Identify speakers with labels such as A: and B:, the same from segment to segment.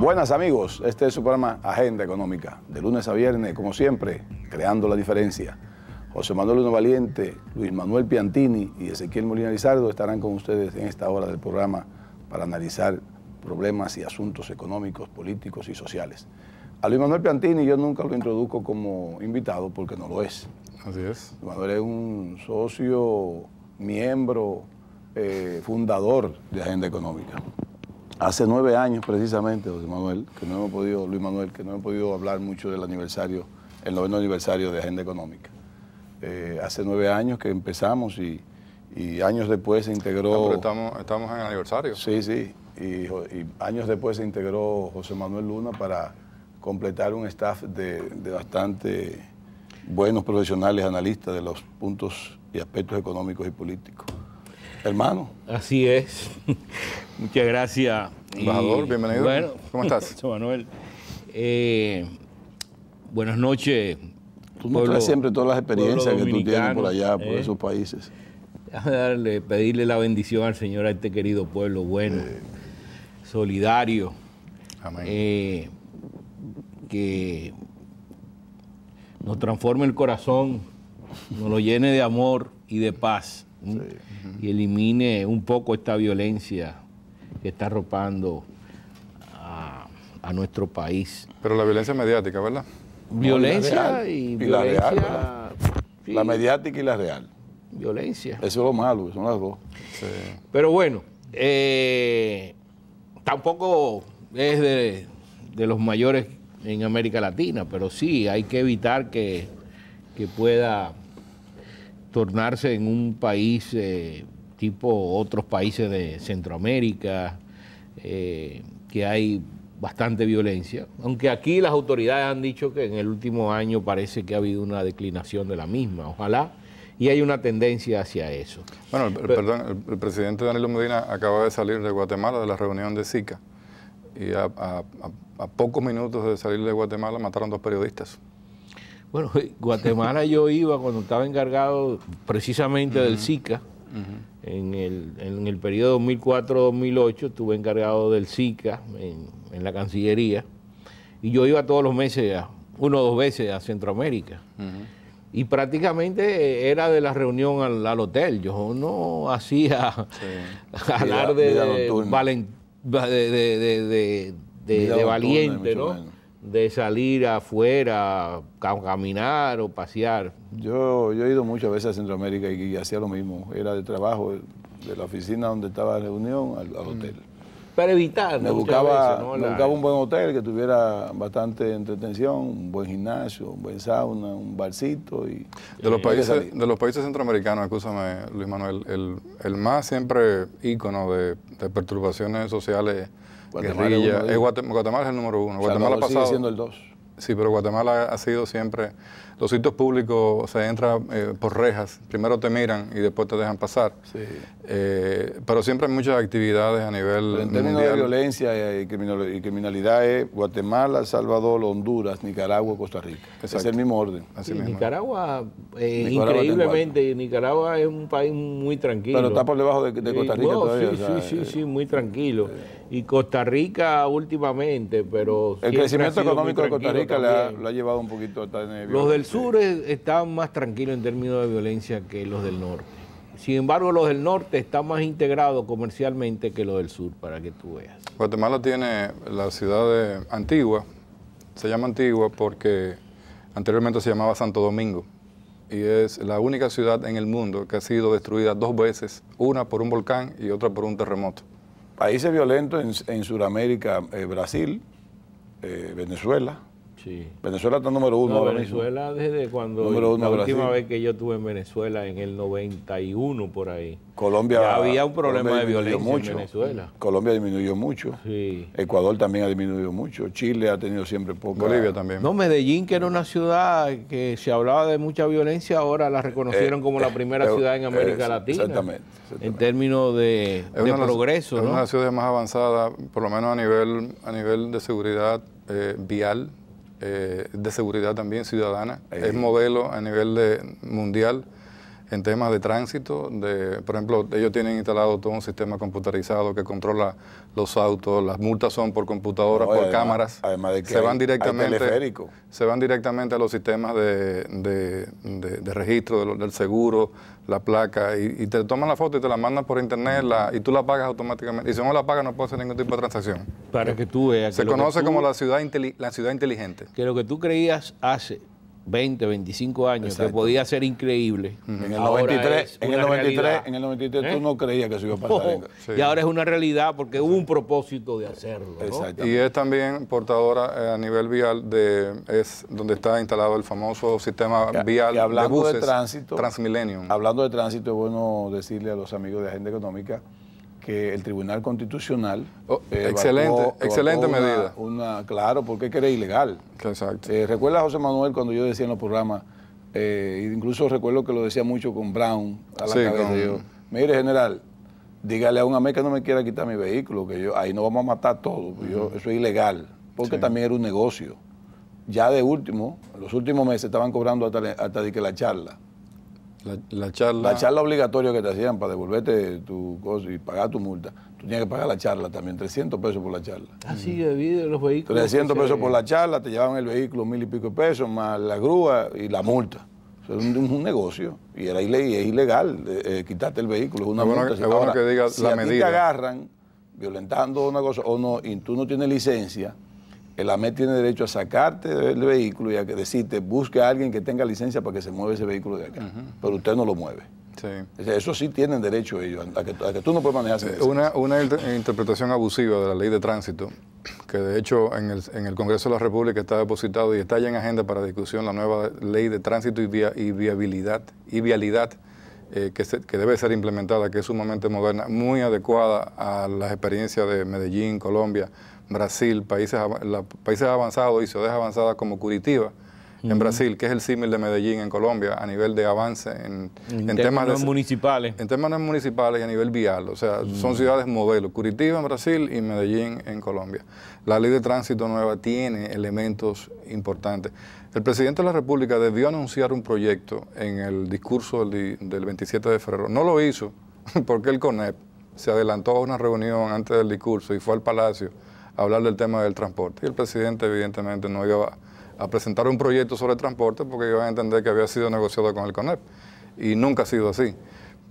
A: Buenas amigos, este es su programa Agenda Económica, de lunes a viernes, como siempre, creando la diferencia. José Manuel Luna Valiente, Luis Manuel Piantini y Ezequiel Molina Lizardo estarán con ustedes en esta hora del programa para analizar problemas y asuntos económicos, políticos y sociales. A Luis Manuel Piantini yo nunca lo introduzco como invitado porque no lo es.
B: Así es.
A: Luis Manuel es un socio, miembro, fundador de Agenda Económica. Hace 9 años precisamente, José Manuel, Luis Manuel, que no hemos podido hablar mucho del aniversario, el 9º aniversario de Agenda Económica. Hace 9 años que empezamos y años después se integró...
B: Pero estamos en aniversario.
A: Sí, sí, y años después se integró José Manuel Luna para completar un staff de bastante buenos profesionales, analistas de los puntos y aspectos económicos y políticos. Hermano.
C: Así es. Muchas gracias.
B: Embajador, bienvenido.
C: Bueno,
B: ¿cómo estás?
C: José Manuel. Buenas noches.
A: Tú nos traes siempre todas las experiencias que tú tienes por allá, por esos países.
C: Déjame pedirle la bendición al Señor a este querido pueblo bueno, solidario.
B: Amén.
C: Que nos transforme el corazón, nos lo llene de amor y de paz. Sí. Y elimine un poco esta violencia que está arropando a nuestro país.
B: Pero la violencia mediática, ¿verdad?
C: Violencia
A: y
C: violencia,
A: la real, sí. La mediática y la real.
C: Violencia.
A: Eso es lo malo, son las dos.
C: Sí. Pero bueno, tampoco es de los mayores en América Latina, pero sí hay que evitar que pueda tornarse en un país tipo otros países de Centroamérica, que hay bastante violencia, aunque aquí las autoridades han dicho que en el último año parece que ha habido una declinación de la misma, ojalá, y hay una tendencia hacia eso.
B: Bueno, el presidente Danilo Medina acaba de salir de Guatemala de la reunión de SICA, y a pocos minutos de salir de Guatemala mataron 2 periodistas.
C: Bueno, Guatemala yo iba cuando estaba encargado precisamente del SICA, en el periodo 2004-2008 estuve encargado del SICA en la Cancillería, y yo iba todos los meses, 1 o 2 veces a Centroamérica, y prácticamente era de la reunión al hotel, yo no hacía alarde de valiente, ¿no? De salir afuera a caminar o pasear.
A: Yo he ido muchas veces a Centroamérica y hacía lo mismo. Era de trabajo, de la oficina donde estaba la reunión al hotel.
C: Para evitar.
A: Me buscaba un buen hotel que tuviera bastante entretención, un buen gimnasio, un buen sauna, un barcito. De
B: los países centroamericanos, escúchame Luis Manuel, el más siempre ícono de perturbaciones sociales, guerrilla, Guatemala es el número 1. Guatemala ha pasado,
A: sigue siendo el 2.
B: Sí, pero Guatemala ha sido siempre, los sitios públicos se entra por rejas, primero te miran y después te dejan pasar. Sí. Pero siempre hay muchas actividades a nivel mundial.
A: En términos de violencia y criminalidad es Guatemala, El Salvador, Honduras, Nicaragua, Costa Rica. Exacto. Es el mismo orden.
C: Sí, Nicaragua, increíblemente, Nicaragua es un país muy tranquilo.
A: Pero está por debajo de Costa Rica todavía.
C: Sí, muy tranquilo. Y Costa Rica últimamente, pero...
A: El crecimiento económico de Costa Rica lo ha llevado un poquito a estar en el...
C: Los del sur están más tranquilos en términos de violencia que los del norte. Sin embargo, los del norte están más integrados comercialmente que los del sur, para que tú veas.
B: Guatemala tiene la ciudad de Antigua, se llama Antigua porque anteriormente se llamaba Santo Domingo, y es la única ciudad en el mundo que ha sido destruida 2 veces, una por un volcán y otra por un terremoto.
A: Países violentos en Sudamérica, Brasil, Venezuela,
C: Sí.
A: Venezuela está número uno
C: No,
A: ahora
C: Venezuela
A: mismo.
C: desde cuando
A: Número uno
C: la última
A: Brasil.
C: vez que yo estuve en Venezuela, en el 91 por ahí.
A: Colombia,
C: Ya había un problema
A: Colombia
C: de
A: disminuyó
C: violencia
A: mucho.
C: en Venezuela.
A: Colombia disminuyó mucho.
C: Sí.
A: Ecuador también ha disminuido mucho. Chile ha tenido siempre poca.
B: Bolivia también.
C: No, Medellín, que era una ciudad que se hablaba de mucha violencia, ahora la reconocieron como la primera ciudad en América Latina.
A: Exactamente.
C: En términos de progreso,
B: Es
C: ¿no?
B: una de las ciudades más avanzadas, por lo menos a nivel de seguridad vial, de seguridad también ciudadana. Es modelo a nivel mundial en temas de tránsito. Por ejemplo, ellos tienen instalado todo un sistema computarizado que controla los autos. Las multas son por computadora, por
A: además,
B: cámaras.
A: Además de que
B: se van directamente,
A: teleférico.
B: se van directamente a los sistemas de registro del seguro, la placa, y te toman la foto y te la mandan por internet y tú la pagas automáticamente. Y si no la pagas no puedes hacer ningún tipo de transacción.
C: Para que tú veas.
B: Se conoce como la ciudad inteligente.
C: Que lo que tú creías hace 20, 25 años
A: Exacto.
C: que podía ser increíble.
A: En el
C: ahora
A: 93,
C: es
A: en
C: una
A: el 93,
C: realidad.
A: en el 93
C: ¿Eh?
A: tú no creías que eso iba a pasar.
B: Sí.
C: Y ahora es una realidad porque hubo un propósito de hacerlo, ¿no?
A: Exacto.
B: Y es también portadora a nivel vial es donde está instalado el famoso sistema vial
A: que hablando
B: de buses
A: de tránsito,
B: Transmillennium.
A: Hablando de tránsito, es bueno decirle a los amigos de Agenda Económica que el Tribunal Constitucional
B: excelente medida.
A: Claro, porque es que era ilegal.
B: Exacto.
A: Recuerda, José Manuel, cuando yo decía en los programas, incluso recuerdo que lo decía mucho con Brown a la
B: Sí,
A: cabeza. Yo, mire, general, dígale a un AME que no me quiera quitar mi vehículo, que ahí no vamos a matar todo. Eso es ilegal, porque
B: Sí.
A: también era un negocio. Ya de último, en los últimos meses estaban cobrando hasta de que la charla.
B: La charla.
A: La charla obligatoria que te hacían para devolverte tu cosa y pagar tu multa. Tú tenías que pagar la charla también, 300 pesos por la charla.
C: Así de los vehículos.
A: 300
C: que se-
A: pesos por la charla, te llevaban el vehículo 1000 y pico de pesos, más la grúa y la multa. Eso es un negocio y era ilegal quitarte el vehículo, es una
B: Es bueno
A: multa.
B: que- es bueno que diga
A: si
B: la
A: a ti te
B: medida.
A: agarran violentando una cosa o no, y tú no tienes licencia, el AME tiene derecho a sacarte del vehículo y a que decirte, busque a alguien que tenga licencia para que se mueva ese vehículo de acá. Pero usted no lo mueve.
B: Sí.
A: O sea, eso sí tienen derecho ellos, a que tú no puedes manejar sin licencia.
B: Una interpretación abusiva de la ley de tránsito, que de hecho en el Congreso de la República está depositado y está ya en agenda para discusión la nueva ley de tránsito y vialidad, que debe ser implementada, que es sumamente moderna, muy adecuada a las experiencias de Medellín, Colombia, Brasil, países avanzados y ciudades avanzadas como Curitiba, en Brasil, que es el símil de Medellín en Colombia a nivel de avance en temas
C: municipales.
B: En temas municipales y a nivel vial, o sea, son ciudades modelo, Curitiba en Brasil y Medellín en Colombia. La ley de tránsito nueva tiene elementos importantes. El presidente de la República debió anunciar un proyecto en el discurso del 27 de febrero. No lo hizo porque el CONEP se adelantó a una reunión antes del discurso y fue al Palacio a hablar del tema del transporte. Y el presidente evidentemente no iba a presentar un proyecto sobre transporte porque iban a entender que había sido negociado con el CONEP. Y nunca ha sido así.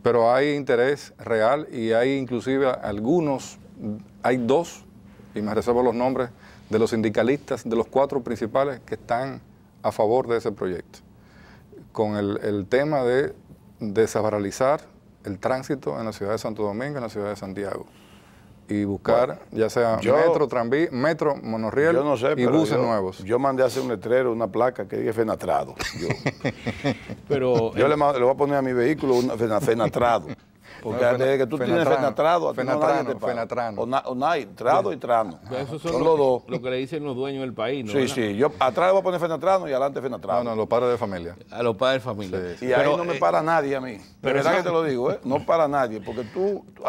B: Pero hay interés real y hay inclusive hay dos, y me reservo los nombres, de los sindicalistas, de los 4 principales que están a favor de ese proyecto. Con el tema de desbaralizar el tránsito en la ciudad de Santo Domingo y en la ciudad de Santiago. Y buscar, ya sea metro, monorriel
A: Yo no sé,
B: y
A: pero
B: buses nuevos.
A: Yo mandé a hacer un letrero, una placa que diga fenatrado.
C: Pero
A: Yo le voy a poner a mi vehículo fenatrado. Porque
B: No,
A: desde que tú tienes fenatrado, a ti no nadie te para.
B: fenatrano.
A: O trado y trano.
C: esos
A: Son
C: son
A: los dos.
C: lo que le dicen los dueños del país, ¿no?
A: Sí,
C: ¿verdad?
A: sí. Yo atrás le voy a poner fenatrano y adelante fenatrado.
B: No, los padres de familia.
C: A los padres de familia.
B: Sí.
A: Y ahí no me para nadie a mí. De
C: pero
A: verdad
C: eso-
A: que te lo digo, ¿eh? No para nadie. Porque a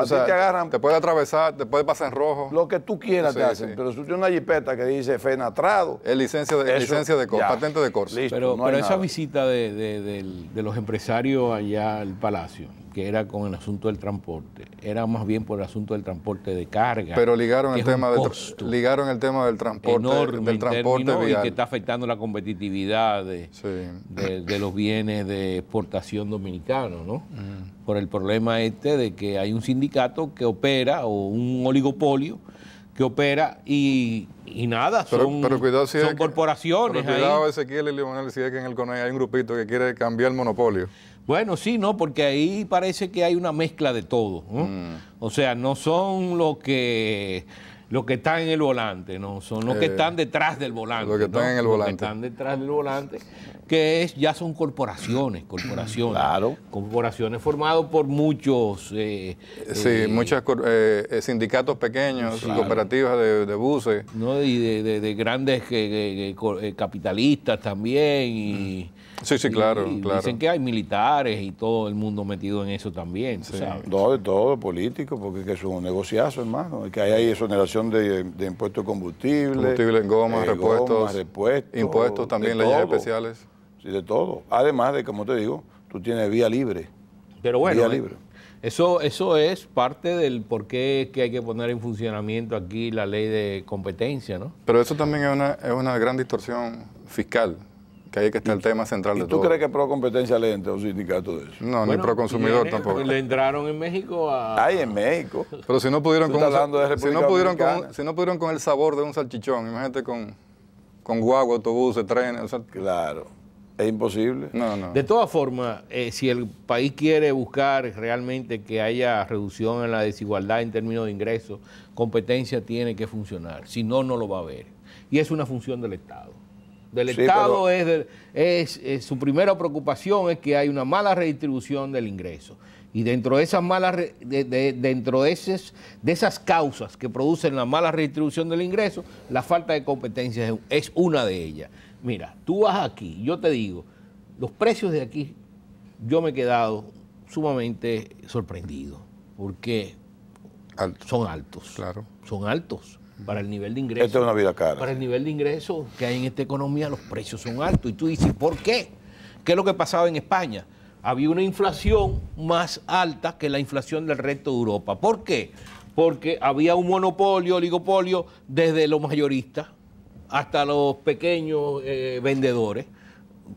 B: O
A: ti
B: sea,
A: te agarran
B: te puede atravesar, te puede pasar en rojo.
A: lo que tú quieras,
B: Sí,
A: te hacen.
B: sí.
A: Pero si tú tienes una jipeta que dice fenatrado,
B: Es licencia de
A: ya.
B: patente de Corsa.
A: Listo,
C: Pero,
A: no hay
C: pero esa
A: nada.
C: visita de los empresarios allá al Palacio, que era con el asunto del transporte, era más bien por el asunto del transporte de carga.
B: Pero ligaron
C: que
B: el
C: es
B: tema
C: un
B: del
C: costo
B: transporte,
C: enorme en términos,
B: vial.
C: y que está afectando la competitividad
B: Sí.
C: de los bienes de exportación dominicanos, ¿no? Por el problema de que hay un sindicato que opera o un oligopolio que opera y nada, son
B: cuidado si es que-
C: corporaciones
B: Pero cuidado,
C: ahí.
B: Ezequiel y Leonel, si es que en el CONEI hay un grupito que quiere cambiar el monopolio.
C: Bueno, sí, no, porque ahí parece que hay una mezcla de todo, ¿no? O sea, no son lo que los que están en el volante, no son los que están detrás del volante.
B: Los que están en el volante.
C: Los que están detrás del volante, que ya son corporaciones.
A: Claro.
C: Corporaciones formadas por muchos...
B: muchos sindicatos pequeños,
C: claro,
B: cooperativas de buses.
C: ¿no? Y de grandes capitalistas también. Y,
B: sí, claro, claro.
C: Dicen que hay militares y todo el mundo metido en eso también.
B: Sí.
A: No, de todo, político, porque es un negociazo, hermano. Es que hay exoneración de impuestos de combustible,
B: gomas, repuestos, impuestos también, leyes especiales.
A: Sí, de todo. Además de, como te digo, tú tienes vía libre.
C: Pero bueno,
A: vía libre.
C: Eso es parte del por qué que hay que poner en funcionamiento aquí la ley de competencia, ¿no?
B: Pero eso también es una gran distorsión fiscal, que ahí que está el tema central de todo.
A: ¿Tú crees que pro competencia le entra a un sindicato de eso?
B: No, bueno, ni pro consumidor tampoco.
C: Le entraron en México a...
A: Ay, en México.
B: Pero si no pudieron
A: si
B: no pudieron con el sabor de un salchichón, imagínate con guagua, autobuses, trenes. O sea,
A: claro. Es imposible.
B: No.
C: De todas formas, si el país quiere buscar realmente que haya reducción en la desigualdad en términos de ingresos, competencia tiene que funcionar. Si no, no lo va a haber. Y es una función del Estado. Del Estado pero... su primera preocupación es que hay una mala redistribución del ingreso. Y dentro de esas de esas causas que producen la mala redistribución del ingreso, la falta de competencia es una de ellas. Mira, tú vas aquí, yo te digo, los precios de aquí, yo me he quedado sumamente sorprendido, porque son altos.
B: Claro.
C: Son altos para el nivel de ingreso.
A: Esta es una vida cara.
C: Para el nivel de ingreso que hay en esta economía, los precios son altos. Y tú dices, ¿por qué? ¿Qué es lo que pasaba en España? Había una inflación más alta que la inflación del resto de Europa. ¿Por qué? Porque había un monopolio, oligopolio, desde los mayoristas hasta los pequeños vendedores,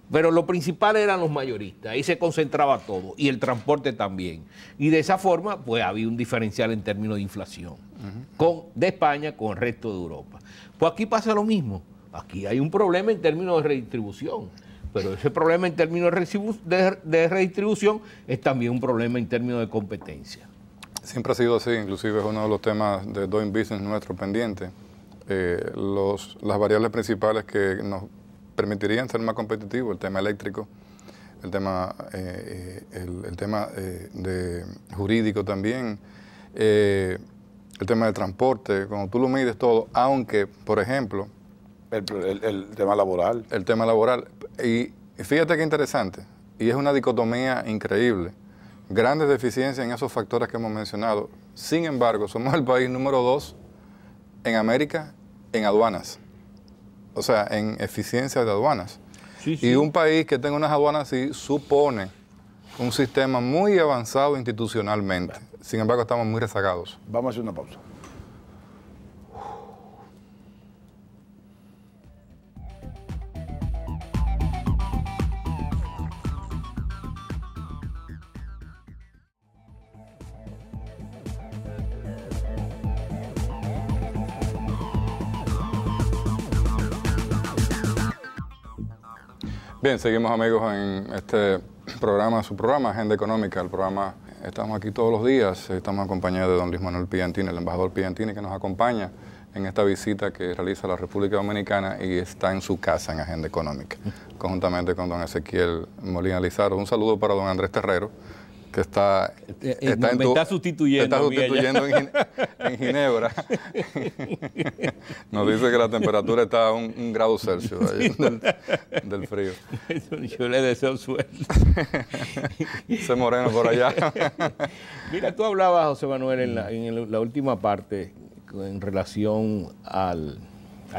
C: pero lo principal eran los mayoristas, ahí se concentraba todo, y el transporte también. Y de esa forma, pues había un diferencial en términos de inflación, de España con el resto de Europa. Pues aquí pasa lo mismo, aquí hay un problema en términos de redistribución, pero ese problema en términos de redistribución es también un problema en términos de competencia.
B: Siempre ha sido así, inclusive es uno de los temas de Doing Business nuestro pendiente. Las variables principales que nos permitirían ser más competitivos, el tema eléctrico, el tema de jurídico también, el tema de transporte, cuando tú lo mides todo, aunque, por ejemplo...
A: El tema laboral.
B: El tema laboral. Y fíjate qué interesante, y es una dicotomía increíble. Grandes deficiencias en esos factores que hemos mencionado. Sin embargo, somos el país número 2 en América en aduanas, o sea, en eficiencia de aduanas.
C: Sí, sí.
B: Y un país que tenga unas aduanas así supone un sistema muy avanzado institucionalmente. Sin embargo, estamos muy rezagados.
A: Vamos a hacer una pausa.
B: Bien, seguimos amigos en este programa, su programa Agenda Económica. El programa, estamos aquí todos los días, estamos acompañados de don Luis Manuel Piantini, el embajador Piantini, que nos acompaña en esta visita que realiza la República Dominicana y está en su casa en Agenda Económica, conjuntamente con don Ezequiel Molina Lizardo. Un saludo para don Andrés Terrero, que está
C: sustituyendo
B: en Ginebra. Nos dice que la temperatura está a un grado Celsius del frío.
C: Yo le deseo suerte.
B: Ese moreno por allá.
C: Mira, tú hablabas, José Manuel, en la última parte en relación al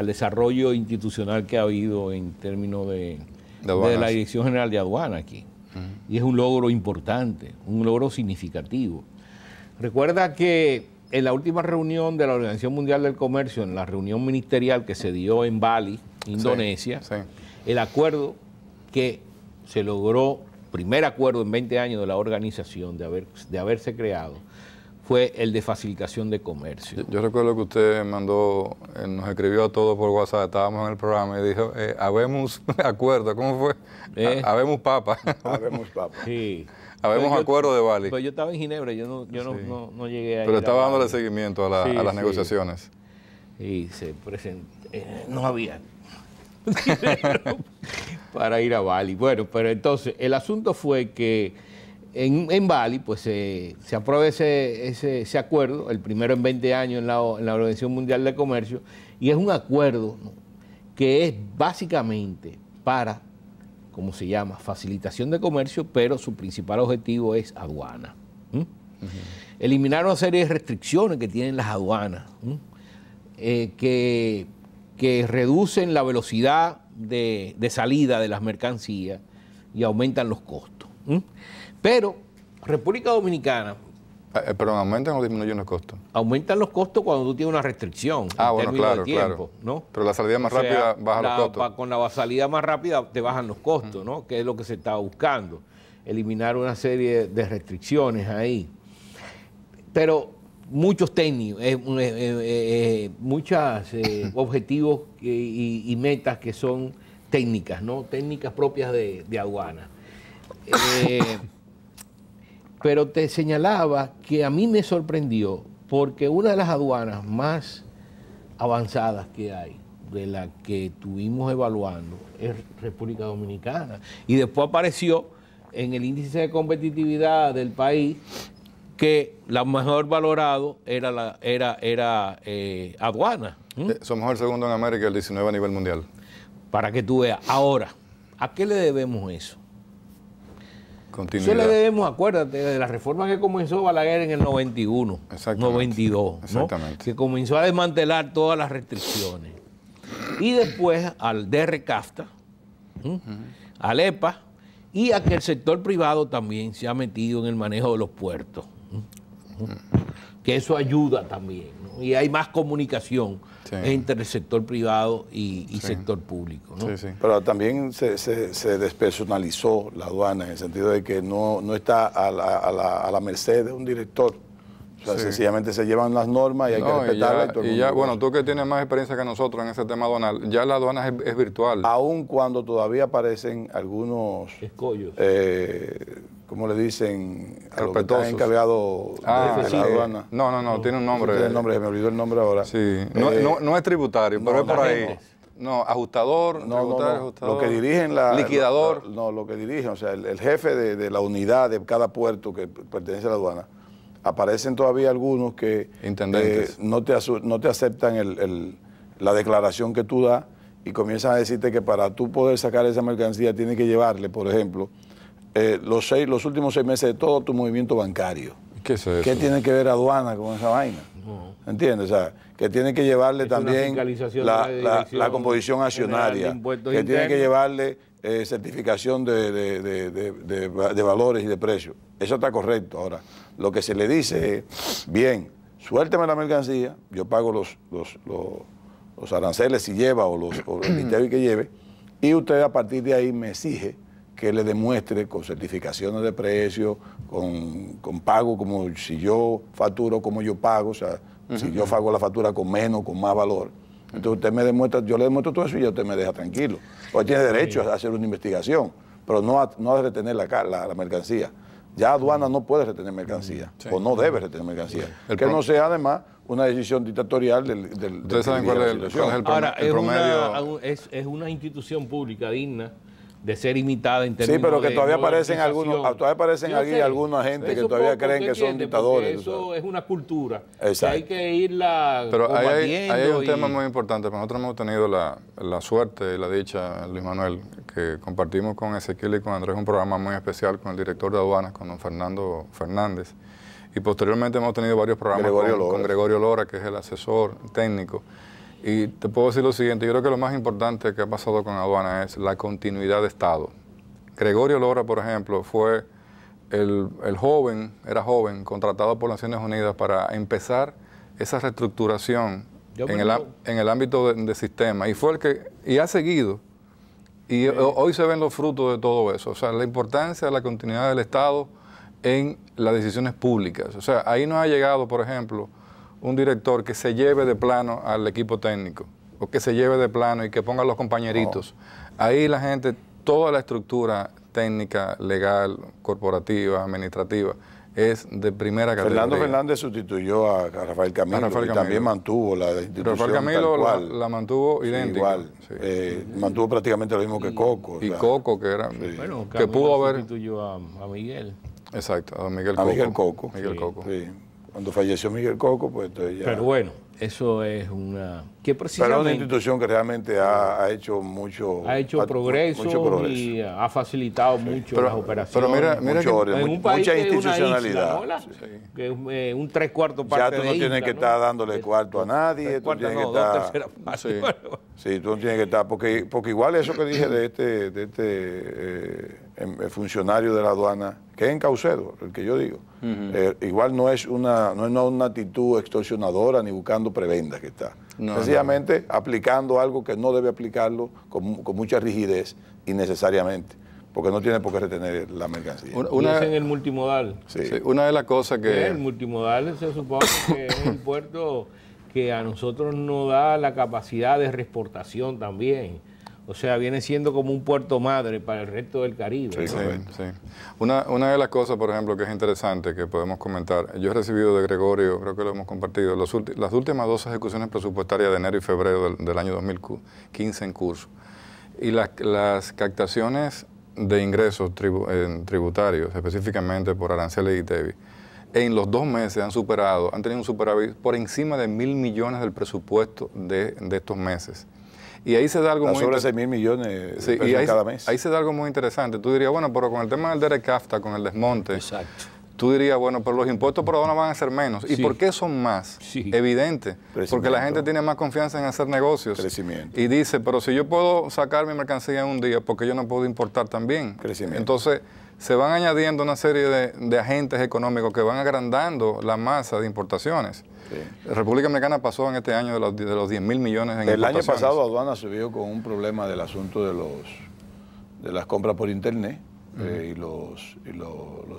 C: desarrollo institucional que ha habido en términos de la Dirección General de Aduana aquí. Y es un logro importante, un logro significativo. Recuerda que en la última reunión de la Organización Mundial del Comercio, en la reunión ministerial que se dio en Bali, Indonesia, el acuerdo que se logró, primer acuerdo en 20 años de la organización de haberse creado, fue el de facilitación de comercio.
B: Yo recuerdo que usted mandó, nos escribió a todos por WhatsApp, estábamos en el programa y dijo, habemos acuerdo, ¿cómo fue? Habemos papa.
A: Habemos papa.
C: Sí.
B: Habemos acuerdo de Bali.
C: Pues yo estaba en Ginebra, yo no llegué a...
B: Pero
C: ir
B: estaba
C: a
B: dándole
C: Bali.
B: seguimiento a las negociaciones.
C: y se presentó, no había dinero para ir a Bali. Bueno, pero entonces el asunto fue que en Bali pues se aprueba ese acuerdo, el primero en 20 años en la Organización Mundial de Comercio, y es un acuerdo, ¿no?, que es básicamente para, como se llama, facilitación de comercio, pero su principal objetivo es aduana. Eliminar una serie de restricciones que tienen las aduanas, que reducen la velocidad de salida de las mercancías y aumentan los costos. Pero República Dominicana...
B: ¿Pero aumentan o disminuyen los costos?
C: Aumentan los costos cuando tú tienes una restricción.
B: Bueno, claro,
C: tiempo,
B: claro.
C: ¿no?
B: Pero la salida más rápida baja los costos.
C: Con la salida más rápida te bajan los costos, ¿no? Que es lo que se estaba buscando. Eliminar una serie de restricciones ahí. Pero muchos técnicos, muchos objetivos y metas que son técnicas, ¿no? Técnicas propias de aduana. Pero te señalaba que a mí me sorprendió porque una de las aduanas más avanzadas que hay, de la que estuvimos evaluando, es República Dominicana. Y después apareció en el índice de competitividad del país que la mejor valorado era aduana.
B: Somos el segundo en América y el 19 a nivel mundial.
C: Para que tú veas. Ahora, ¿a qué le debemos eso?
B: Continuidad.
C: Eso le debemos, acuérdate, de la reforma que comenzó Balaguer en el 91, 92, ¿no?
B: Exactamente.
C: Que comenzó a desmantelar todas las restricciones. Y después al DRCAFTA, al EPA, y a que el sector privado también se ha metido en el manejo de los puertos. Que eso ayuda también, ¿no? Y hay más comunicación entre el sector privado y sector público, ¿no?
A: Pero también se despersonalizó la aduana en el sentido de que no está a la merced de un director. O sea, sencillamente se llevan las normas y hay que respetarlas.
B: Bueno, tú que tienes más experiencia que nosotros en ese tema aduanal, ya la aduana es virtual.
A: Aun cuando todavía aparecen algunos
C: escollos.
A: ¿Cómo le dicen? A los que están encargados de la aduana.
B: No, tiene un nombre.
A: Tiene el nombre, me olvidó el nombre ahora.
B: Sí. No es tributario, pero es por ahí. No, ajustador,
A: ajustador. Lo que dirigen
B: liquidador.
A: Lo que dirigen, o sea, el jefe de la unidad de cada puerto que pertenece a la aduana. Aparecen todavía algunos que no te aceptan la declaración que tú das y comienzan a decirte que para tú poder sacar esa mercancía tienes que llevarle, por ejemplo, los últimos 6 meses de todo tu movimiento bancario.
B: ¿Qué es eso?
A: ¿Qué tiene que ver aduana con esa vaina? ¿Entiendes? O sea, que tiene que llevarle también la composición accionaria, que tiene que llevarle certificación de valores y de precios. Eso está correcto. Ahora, lo que se le dice es, bien, suélteme la mercancía, yo pago los aranceles si lleva o el ITEVI que lleve, y usted a partir de ahí me exige que le demuestre con certificaciones de precio, con pago como si yo facturo como yo pago, o sea, si yo pago la factura con menos, con más valor. Entonces usted me demuestra, yo le demuestro todo eso y ya usted me deja tranquilo. Porque tiene derecho a hacer una investigación, pero no a retener la mercancía. Ya aduana no puede retener mercancía, o no debe retener mercancía. Que no sea además una decisión dictatorial del
B: ¿Ustedes saben cuál es el promedio?
C: Es una institución pública digna de ser imitada en términos
A: de... Sí, pero que
C: de
A: todavía aparecen algunos agentes que todavía creen que son dictadores.
C: Eso es una cultura.
A: Exacto.
C: Que hay que irla
B: pero ahí hay un tema muy importante. Nosotros hemos tenido la suerte y la dicha, Luis Manuel, que compartimos con Ezequiel y con Andrés un programa muy especial con el director de aduanas, con don Fernando Fernández. Y posteriormente hemos tenido varios programas con Gregorio Lora, que es el asesor técnico. Y te puedo decir lo siguiente, yo creo que lo más importante que ha pasado con aduana es la continuidad de Estado. Gregorio Lora, por ejemplo, fue era joven, contratado por las Naciones Unidas para empezar esa reestructuración en el ámbito de sistema. Y fue y ha seguido. Y hoy se ven los frutos de todo eso. O sea, la importancia de la continuidad del Estado en las decisiones públicas. O sea, ahí no ha llegado, por ejemplo, un director que se lleve de plano al equipo técnico o que se lleve de plano y que ponga a los compañeritos. Ahí la gente, toda la estructura técnica, legal, corporativa, administrativa, es de primera categoría.
A: Fernando Fernández sustituyó a Rafael Camilo, y también mantuvo la institución.
B: Rafael Camilo la mantuvo idéntica.
A: Igual, mantuvo prácticamente lo mismo que Coco.
B: Y Coco, que era,
C: Bueno,
B: que pudo haber...
C: sustituyó a Miguel.
B: Exacto, a Miguel
A: A
B: Coco.
A: Miguel Coco.
B: Miguel Coco.
A: Sí. Cuando falleció Miguel Coco, pues entonces ya...
C: Pero bueno, eso es una... que
A: Pero es
C: precisamente
A: una institución que realmente ha hecho mucho...
C: ha hecho progreso y ha facilitado mucho las operaciones.
B: Pero mira
A: mucho
C: en un país
A: mucha
C: que es una
A: institucionalidad.
C: isla, ¿no? Que es un 3/4 parte
A: Ya tú no
C: de
A: tienes
C: isla,
A: que estar dándole cuarto a nadie, tú tienes que estar... Sí, tú no tienes que estar, porque igual eso que dije de este funcionario de la aduana, que es en Caucedo, el que yo digo, igual no es una actitud extorsionadora ni buscando prebendas que está. Sencillamente aplicando algo que no debe aplicarlo con mucha rigidez innecesariamente, porque no tiene por qué retener la mercancía.
C: Y es en el multimodal.
B: Sí, una de las cosas que...
C: El multimodal se supone que es el puerto que a nosotros nos da la capacidad de reexportación también. O sea, viene siendo como un puerto madre para el resto del Caribe.
A: Sí,
C: ¿no?
B: Sí. Una de las cosas, por ejemplo, que es interesante, que podemos comentar, yo he recibido de Gregorio, creo que lo hemos compartido, las últimas 2 ejecuciones presupuestarias de enero y febrero del año 2015 en curso. Y las captaciones de ingresos tributarios, específicamente por aranceles y TEBI, en los 2 meses han tenido un superávit por encima de 1.000 millones del presupuesto de estos meses. Y ahí se da algo muy
A: sobre 6.000 millones de
B: sí,
A: pesos cada mes.
B: Ahí se da algo muy interesante. Tú dirías, bueno, pero con el tema del DERECAFTA, con el desmonte,
C: Exacto.
B: tú dirías, bueno, pero los impuestos por aduana van a ser menos. ¿Y por qué son más?
C: Sí.
B: Evidente. Porque la gente tiene más confianza en hacer negocios.
A: Crecimiento.
B: Y dice, pero si yo puedo sacar mi mercancía en un día, ¿por qué yo no puedo importar también?
A: Crecimiento.
B: Entonces, se van añadiendo una serie de agentes económicos que van agrandando la masa de importaciones. Sí. La República Dominicana pasó en este año de los 10.000 millones en
A: el
B: importaciones.
A: El año pasado aduana se vio con un problema del asunto de las compras por internet. Y los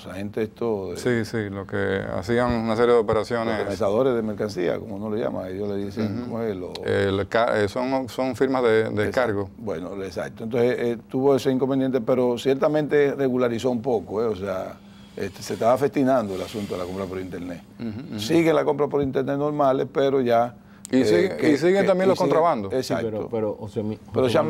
A: agentes estos...
B: Sí, lo que hacían una serie de operaciones...
A: Los organizadores de mercancía, como uno le llama, ellos le dicen, ¿cómo es?
B: Son firmas de cargo.
A: Bueno, exacto. Entonces tuvo ese inconveniente, pero ciertamente regularizó un poco, o sea, se estaba festinando el asunto de la compra por internet. Sigue la compra por internet normales, pero ya...
B: Y siguen también los contrabandos.
A: Exacto.
C: Sí, pero
A: ya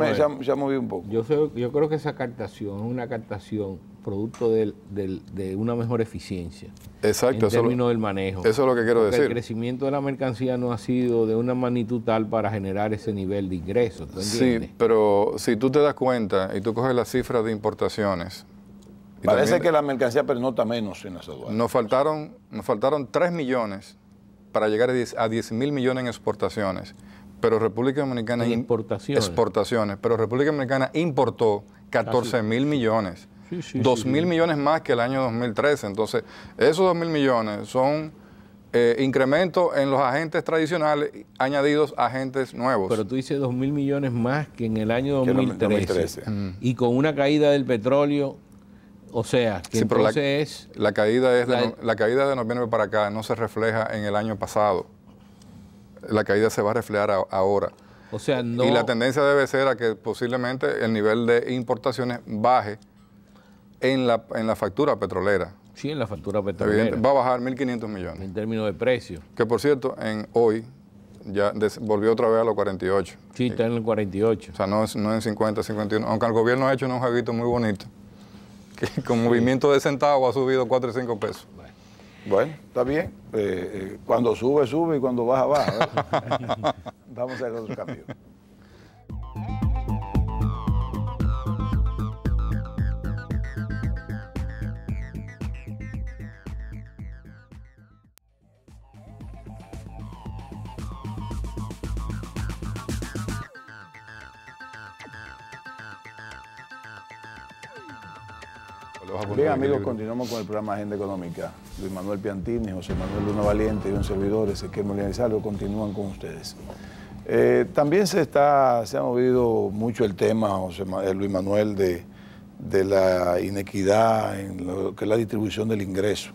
A: moví un poco.
C: Yo creo que esa captación es una captación producto de una mejor eficiencia.
B: Exacto.
C: En términos del manejo.
B: Eso es lo que quiero decir.
C: El crecimiento de la mercancía no ha sido de una magnitud tal para generar ese nivel de ingresos.
B: Sí, pero si tú te das cuenta y tú coges las cifras de importaciones...
A: Parece que la mercancía pernota menos en las aduanas.
B: Nos faltaron 3 millones para llegar a 10.000 millones en exportaciones, pero República Dominicana... Exportaciones, pero República Dominicana importó 14.000 millones, 2.000 millones más que el año 2013. Entonces, esos 2.000 millones son incrementos en los agentes tradicionales, añadidos agentes nuevos.
C: Pero tú dices 2.000 millones más que en el año 2013. Y con una caída del petróleo... O sea, que
B: sí,
C: entonces
B: la caída de noviembre para acá no se refleja en el año pasado. La caída se va a reflejar ahora.
C: O sea, no...
B: Y la tendencia debe ser a que posiblemente el nivel de importaciones baje en la factura petrolera.
C: Sí, en la factura petrolera.
B: Va a bajar 1.500 millones.
C: En términos de precio.
B: Que por cierto, hoy ya volvió otra vez a los 48.
C: Sí, está en el 48.
B: O sea, no en 50, 51. Aunque el gobierno ha hecho un jueguito muy bonito. Que con movimiento de centavo ha subido 4 y 5 pesos.
A: Bueno, está bien. Cuando sube, sube y cuando baja, baja. Vamos a hacer otro cambio. Bien, amigos, continuamos con el programa Agenda Económica. Luis Manuel Piantini, José Manuel Luna Valiente y un servidor, Ezequiel Molina Lizardo, continúan con ustedes. También se ha movido mucho el tema, Luis Manuel, de la inequidad en lo que es la distribución del ingreso.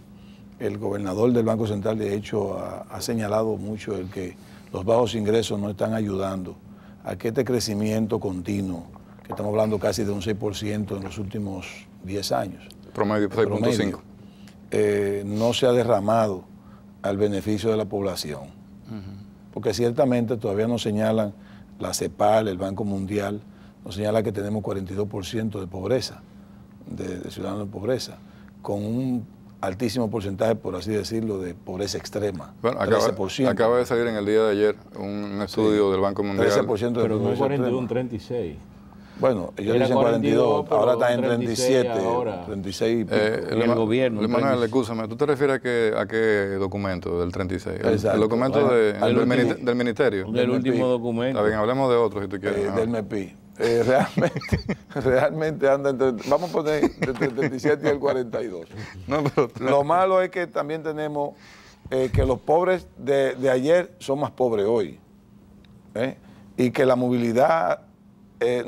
A: El gobernador del Banco Central, de hecho, ha señalado mucho el que los bajos ingresos no están ayudando a que este crecimiento continuo, que estamos hablando casi de un 6% en los últimos 10 años.
B: Promedio 6.5.
A: no se ha derramado al beneficio de la población. Porque ciertamente todavía nos señalan la CEPAL, el Banco Mundial, nos señala que tenemos 42% de pobreza, de ciudadanos de pobreza, con un altísimo porcentaje, por así decirlo, de pobreza extrema.
B: Bueno, acaba de salir en el día de ayer un estudio del Banco Mundial.
A: 13% de
C: pero no
A: pobreza
C: 41,
A: extrema.
C: 36.
A: Bueno, ellos
C: Era
A: dicen 42, ahora están en
C: 37
A: 37,
C: ahora.
A: 36 y pico.
C: el gobierno,
B: Luis Manuel,
C: 36.
B: escúchame, ¿tú te refieres a qué documento del 36?
A: Exacto.
B: El documento
A: Bueno,
B: del Ministerio.
C: Del último documento.
B: Está bien, hablemos de otros si tú quieres.
A: Del MEPI. Realmente anda entre, vamos a poner entre el 37 y el 42.
B: No, pero,
A: Lo malo es que también tenemos que los pobres de ayer son más pobres hoy. Y que la movilidad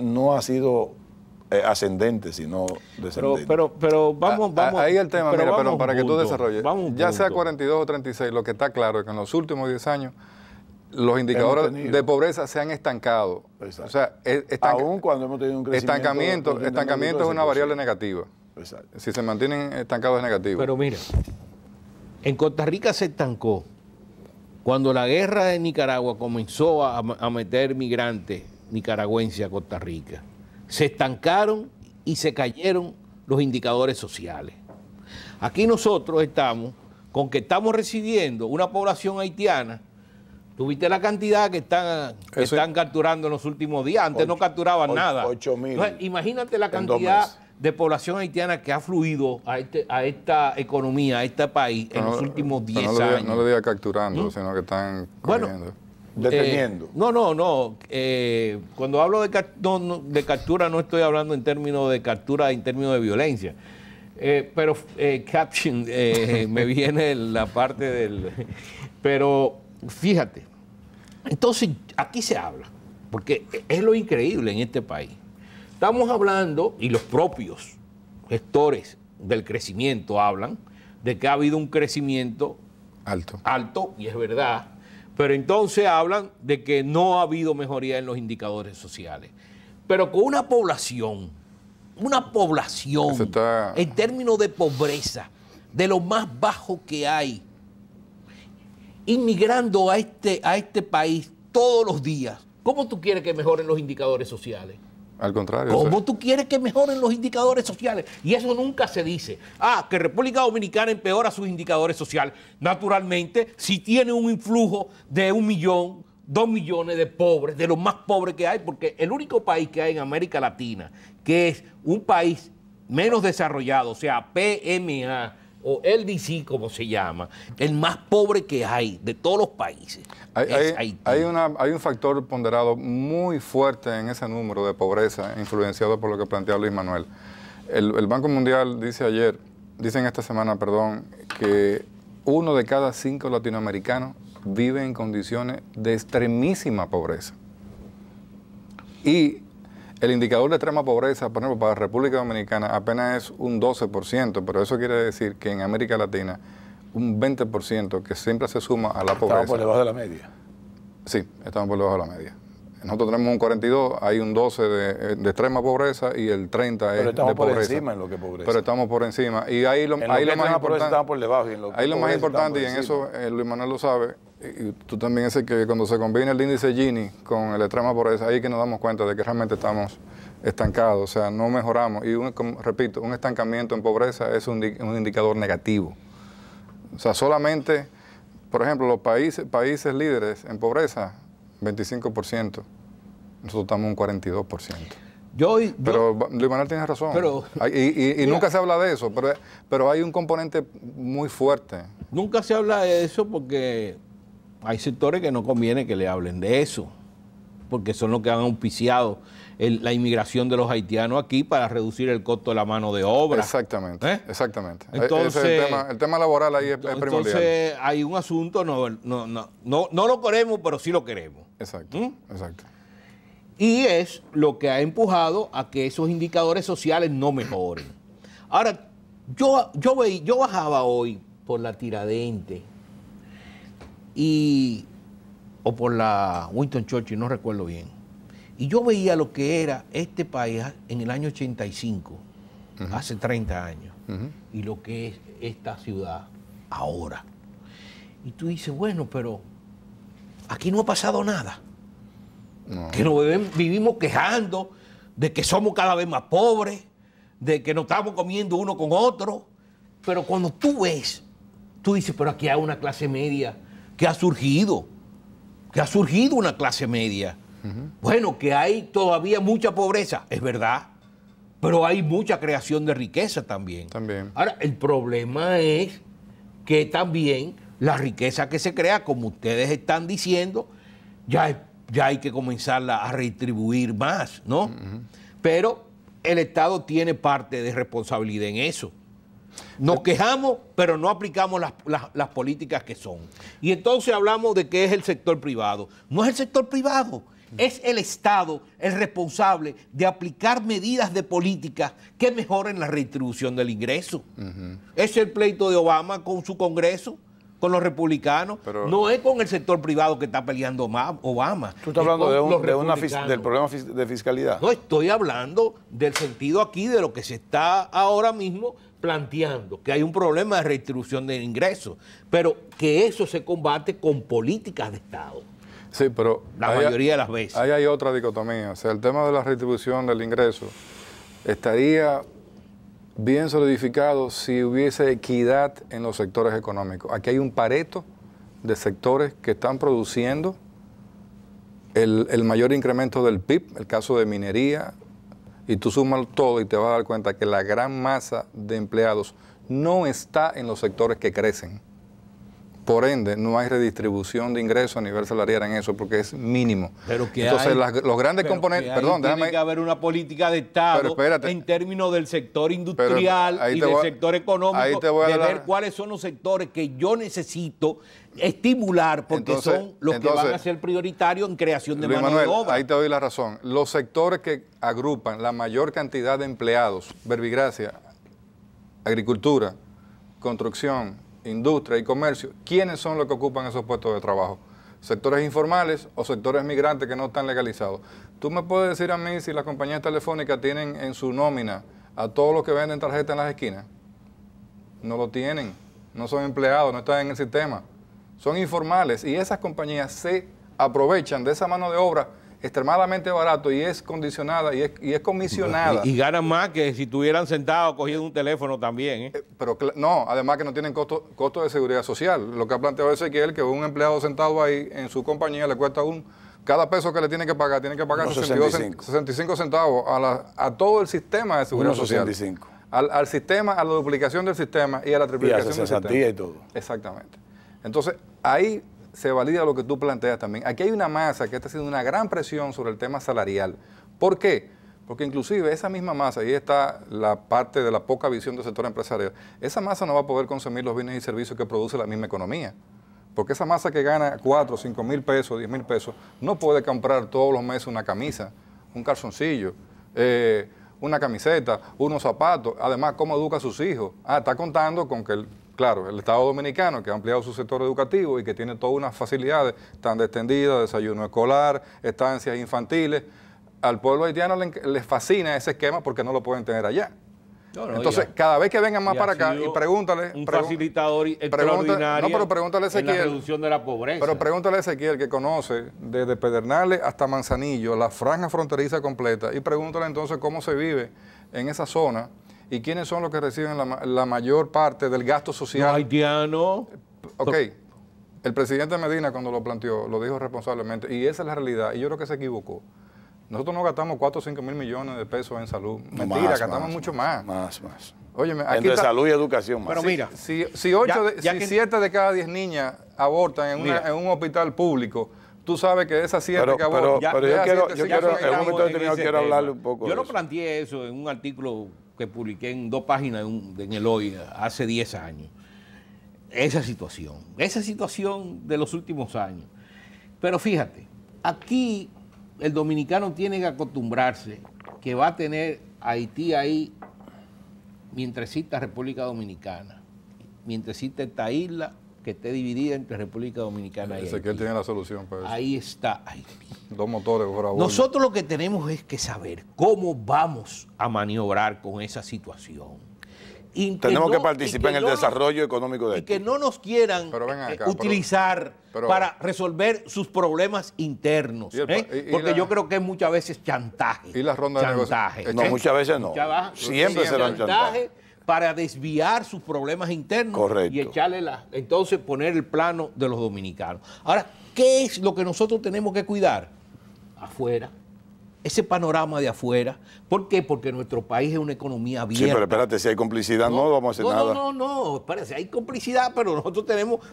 A: no ha sido ascendente, sino descendente.
C: Pero vamos.
B: Ahí el tema, mira, pero para que tú
C: punto,
B: desarrolles.
C: vamos
B: Ya sea
C: punto.
B: 42 o 36, lo que está claro es que en los últimos 10 años los indicadores de pobreza se han estancado.
A: Exacto.
B: O sea,
A: aún cuando hemos tenido un crecimiento...
B: estancamiento es una variable negativa.
A: Exacto.
B: Si se mantienen estancados es negativo.
C: Pero mira, en Costa Rica se estancó cuando la guerra de Nicaragua comenzó a meter migrantes nicaragüenses a Costa Rica. Se estancaron y se cayeron los indicadores sociales. Aquí nosotros estamos con que estamos recibiendo una población haitiana. ¿Tuviste la cantidad que están capturando en los últimos días? Antes no capturaban nada.
A: 8,000.
C: Entonces, imagínate la cantidad de población haitiana que ha fluido a esta economía, a este país en los últimos 10 años.
B: No le diga capturando, sino que están cogiendo.
A: Deteniendo.
C: No. Cuando hablo de captura no estoy hablando en términos de captura, en términos de violencia. Pero caption, me viene la parte del... Pero fíjate, entonces aquí se habla, porque es lo increíble en este país. Estamos hablando, y los propios gestores del crecimiento hablan, de que ha habido un crecimiento alto, y es verdad, pero entonces hablan de que no ha habido mejoría en los indicadores sociales. Pero con una población en términos de pobreza, de lo más bajo que hay, inmigrando a este país todos los días, ¿cómo tú quieres que mejoren los indicadores sociales?
B: Al contrario.
C: ¿Cómo tú quieres que mejoren los indicadores sociales? Y eso nunca se dice. Que República Dominicana empeora sus indicadores sociales. Naturalmente, si tiene un influjo de 1 millón, 2 millones de pobres, de los más pobres que hay, porque el único país que hay en América Latina, que es un país menos desarrollado, o sea, PMA, o LDC, como se llama, el más pobre que hay de todos los países.
B: Hay un factor ponderado muy fuerte en ese número de pobreza, influenciado por lo que plantea Luis Manuel. El Banco Mundial dicen esta semana, que 1 de cada 5 latinoamericanos vive en condiciones de extremísima pobreza. Y el indicador de extrema pobreza, por ejemplo, para la República Dominicana apenas es un 12%, pero eso quiere decir que en América Latina un 20% que siempre se suma a la pobreza.
A: Estamos por debajo de la media.
B: Sí, estamos por debajo de la media. Nosotros tenemos un 42, hay un 12 de extrema pobreza y el 30 es de pobreza.
A: Pero estamos por encima en lo que pobreza.
B: Pero estamos por encima. Y ahí lo más importante,
A: estamos por debajo. Y en lo
B: ahí lo más importante, y en eso Luis Manuel lo sabe, y tú también, es que cuando se combina el índice Gini con el extrema pobreza, ahí que nos damos cuenta de que realmente estamos estancados, o sea, no mejoramos. Y repito, un estancamiento en pobreza es un indicador negativo. O sea, solamente, por ejemplo, los países líderes en pobreza, 25%. Nosotros estamos un 42%. Pero Luis Manuel tiene razón. Y nunca se habla de eso, pero hay un componente muy fuerte.
C: Nunca se habla de eso porque hay sectores que no conviene que le hablen de eso, porque son los que han auspiciado la inmigración de los haitianos aquí para reducir el costo de la mano de obra.
B: Exactamente, exactamente.
C: Entonces,
B: el tema laboral ahí es primordial.
C: Entonces hay un asunto, no lo queremos, pero sí lo queremos.
B: Exacto, exacto.
C: Y es lo que ha empujado a que esos indicadores sociales no mejoren. Ahora, yo bajaba hoy por la Tiradentes o por la Winston Churchill, no recuerdo bien. Y yo veía lo que era este país en el año 85, hace 30 años, y lo que es esta ciudad ahora. Y tú dices, bueno, pero aquí no ha pasado nada.
B: No.
C: Que nos vivimos quejando de que somos cada vez más pobres, de que nos estamos comiendo uno con otro. Pero cuando tú ves, tú dices, pero aquí hay una clase media que ha surgido una clase media. Bueno, que hay todavía mucha pobreza, es verdad, pero hay mucha creación de riqueza también. Ahora, el problema es que también la riqueza que se crea, como ustedes están diciendo, ya hay que comenzarla a redistribuir más, ¿no? Pero el Estado tiene parte de responsabilidad en eso. Nos quejamos, pero no aplicamos las políticas que son. Y entonces hablamos de que es el sector privado. No es el sector privado, es el Estado el responsable de aplicar medidas de políticas que mejoren la redistribución del ingreso. Es el pleito de Obama con su Congreso, con los republicanos. Pero no es con el sector privado que está peleando Obama.
A: ¿Tú estás hablando del problema de fiscalidad?
C: No, estoy hablando del sentido aquí de lo que se está ahora mismo planteando, que hay un problema de redistribución del ingreso, pero que eso se combate con políticas de Estado.
B: Sí, pero
C: la mayoría de las veces.
B: Ahí hay otra dicotomía. O sea, el tema de la redistribución del ingreso estaría bien solidificado si hubiese equidad en los sectores económicos. Aquí hay un pareto de sectores que están produciendo el mayor incremento del PIB, el caso de minería, y tú sumas todo y te vas a dar cuenta que la gran masa de empleados no está en los sectores que crecen. Por ende, no hay redistribución de ingresos a nivel salarial en eso, porque es mínimo.
C: Pero que
B: entonces,
C: hay,
B: los grandes componentes... Perdón,
C: tiene que haber una política de Estado en términos del sector industrial y del sector económico, de ver cuáles son los sectores que yo necesito estimular, porque son los que van a ser prioritarios en creación de mano de obra.
B: Ahí te doy la razón. Los sectores que agrupan la mayor cantidad de empleados, verbigracia, agricultura, construcción, industria y comercio, ¿quiénes son los que ocupan esos puestos de trabajo? ¿Sectores informales o sectores migrantes que no están legalizados? ¿Tú me puedes decir a mí si las compañías telefónicas tienen en su nómina a todos los que venden tarjetas en las esquinas? No lo tienen, no son empleados, no están en el sistema, son informales, y esas compañías se aprovechan de esa mano de obra extremadamente barato y es condicionada y es comisionada.
C: Y ganan más que si estuvieran sentados cogiendo un teléfono también.
B: Pero no, además que no tienen costo de seguridad social. Lo que ha planteado Ezequiel, que un empleado sentado ahí en su compañía le cuesta cada peso que le tiene que pagar 65 centavos a todo el sistema de seguridad social. 65. Al sistema, a la duplicación del sistema y a la triplicación del sistema.
A: Y todo.
B: Exactamente. Entonces, ahí se valida lo que tú planteas también. Aquí hay una masa que está haciendo una gran presión sobre el tema salarial. ¿Por qué? Porque inclusive esa misma masa, ahí está la parte de la poca visión del sector empresarial, esa masa no va a poder consumir los bienes y servicios que produce la misma economía. Porque esa masa que gana 4, 5 mil pesos, 10 mil pesos, no puede comprar todos los meses una camisa, un calzoncillo, una camiseta, unos zapatos. Además, ¿cómo educa a sus hijos? Está contando con que claro, el Estado Dominicano, que ha ampliado su sector educativo y que tiene todas unas facilidades tan extendidas, desayuno escolar, estancias infantiles, al pueblo haitiano les fascina ese esquema porque no lo pueden tener allá. Entonces, cada vez que vengan más para acá y pregúntale...
C: Un facilitador extraordinario
B: pero pregúntale a Ezequiel,
C: en la reducción de la pobreza.
B: Pero pregúntale a Ezequiel, que conoce desde Pedernales hasta Manzanillo, la franja fronteriza completa, y pregúntale entonces cómo se vive en esa zona. ¿Y quiénes son los que reciben la mayor parte del gasto social?
C: Los haitianos.
B: Ok, el presidente Medina cuando lo planteó, lo dijo responsablemente, y esa es la realidad, y yo creo que se equivocó. Nosotros no gastamos 4 o 5 mil millones de pesos en salud. Mentira, gastamos mucho más.
A: Más.
B: Óyeme, aquí
A: entre salud y educación más.
C: Pero mira,
B: si 7 de cada 10 niñas abortan en un hospital público, tú sabes que de esas 7 que abortan...
A: Pero yo quiero en un momento determinado quiero hablarle un poco
C: de eso. Yo lo planteé eso en un artículo que publiqué en 2 páginas en el Hoy hace 10 años. Esa situación de los últimos años. Pero fíjate, aquí el dominicano tiene que acostumbrarse que va a tener Haití ahí mientras exista República Dominicana, mientras exista esta isla que esté dividida entre República Dominicana y Haití.
B: Ezequiel tiene la solución para eso.
C: Ahí está Haití.
B: 2 motores por ahora.
C: Nosotros lo que tenemos es que saber cómo vamos a maniobrar con esa situación.
A: tenemos que participar en el desarrollo económico de Haití.
C: Y que no nos quieran utilizar para resolver sus problemas internos. Porque yo creo que es muchas veces chantaje.
B: ¿Y la ronda de negociación?
A: No, muchas veces no. Siempre será un chantaje.
C: Para desviar sus problemas internos.
A: Correcto.
C: Y echarle entonces poner el plano de los dominicanos. Ahora, ¿qué es lo que nosotros tenemos que cuidar? Afuera. Ese panorama de afuera. ¿Por qué? Porque nuestro país es una economía abierta.
A: Sí, pero espérate, si hay complicidad no vamos a hacer nada.
C: No, espérate, hay complicidad, pero nosotros